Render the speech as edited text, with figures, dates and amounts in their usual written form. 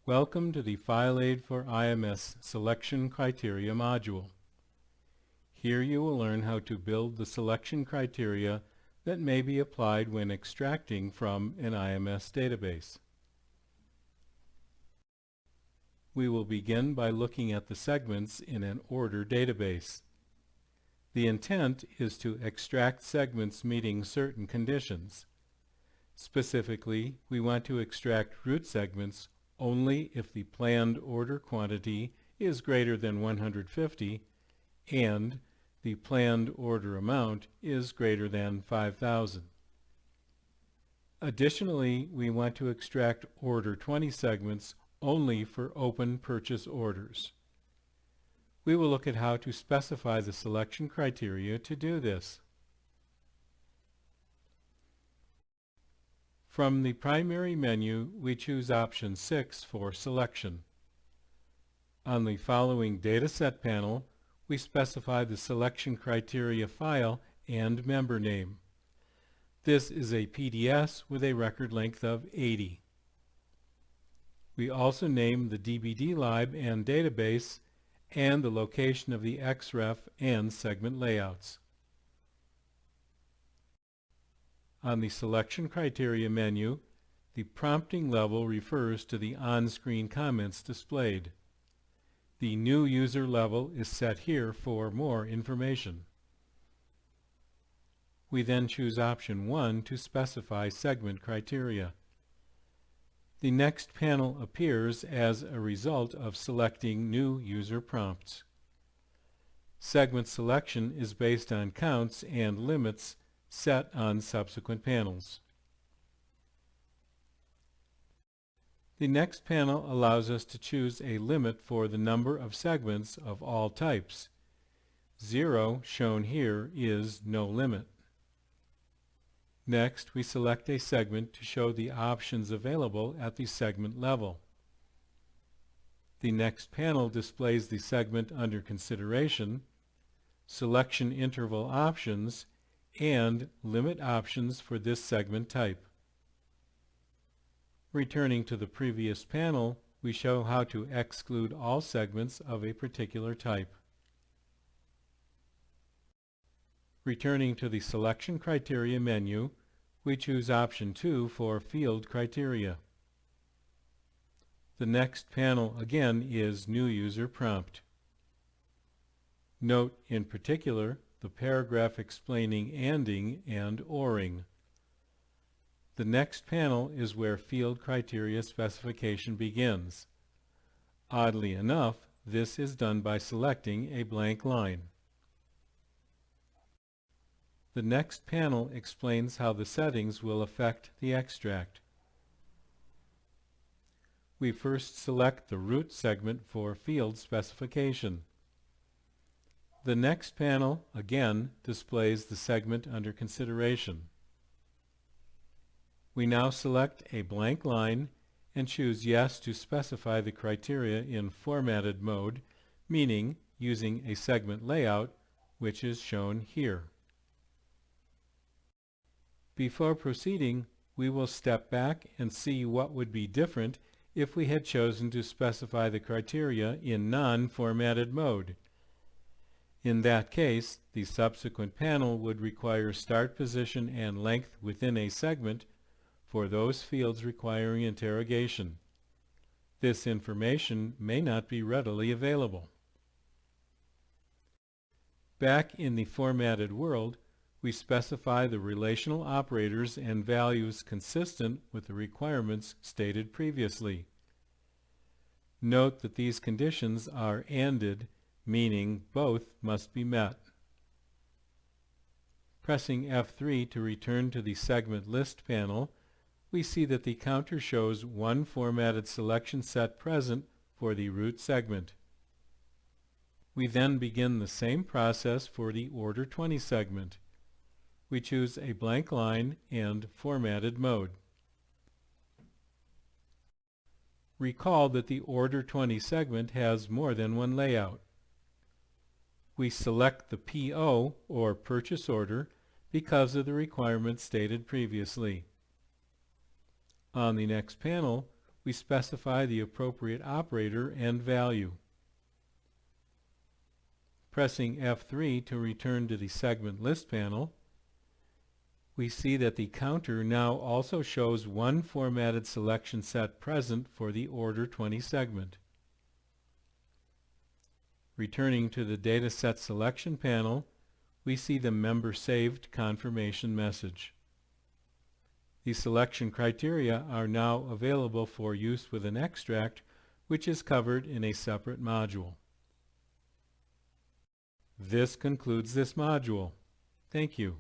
Welcome to the File-AID for IMS Selection Criteria module. Here you will learn how to build the selection criteria that may be applied when extracting from an IMS database. We will begin by looking at the segments in an order database. The intent is to extract segments meeting certain conditions. Specifically, we want to extract root segments only if the planned order quantity is greater than 150 and the planned order amount is greater than 5,000. Additionally, we want to extract order 20 segments only for open purchase orders. We will look at how to specify the selection criteria to do this. From the primary menu, we choose option 6 for selection. On the following Dataset panel, we specify the selection criteria file and member name. This is a PDS with a record length of 80. We also name the DBD lib and database and the location of the XREF and segment layouts. On the Selection Criteria menu, the prompting level refers to the on-screen comments displayed. The New User level is set here for more information. We then choose option 1 to specify segment criteria. The next panel appears as a result of selecting New User prompts. Segment selection is based on counts and limits set on subsequent panels. The next panel allows us to choose a limit for the number of segments of all types. 0, shown here, is no limit. Next, we select a segment to show the options available at the segment level. The next panel displays the segment under consideration, selection interval options, and limit options for this segment type. Returning to the previous panel, we show how to exclude all segments of a particular type. Returning to the Selection Criteria menu, we choose option 2 for Field Criteria. The next panel again is New User Prompt. Note in particular the paragraph explaining ANDing and ORing. The next panel is where field criteria specification begins. Oddly enough, this is done by selecting a blank line. The next panel explains how the settings will affect the extract. We first select the root segment for field specification. The next panel, again, displays the segment under consideration. We now select a blank line and choose Yes to specify the criteria in formatted mode, meaning using a segment layout, which is shown here. Before proceeding, we will step back and see what would be different if we had chosen to specify the criteria in non-formatted mode. In that case, the subsequent panel would require start position and length within a segment for those fields requiring interrogation. This information may not be readily available. Back in the formatted world, we specify the relational operators and values consistent with the requirements stated previously. Note that these conditions are ANDed, meaning both must be met. Pressing F3 to return to the segment list panel, we see that the counter shows one formatted selection set present for the root segment. We then begin the same process for the order 20 segment. We choose a blank line and formatted mode. Recall that the order 20 segment has more than one layout. We select the PO, or purchase order, because of the requirements stated previously. On the next panel, we specify the appropriate operator and value. Pressing F3 to return to the segment list panel, we see that the counter now also shows one formatted selection set present for the Order 20 segment. Returning to the Dataset Selection panel, we see the Member Saved confirmation message. The selection criteria are now available for use with an extract, which is covered in a separate module. This concludes this module. Thank you.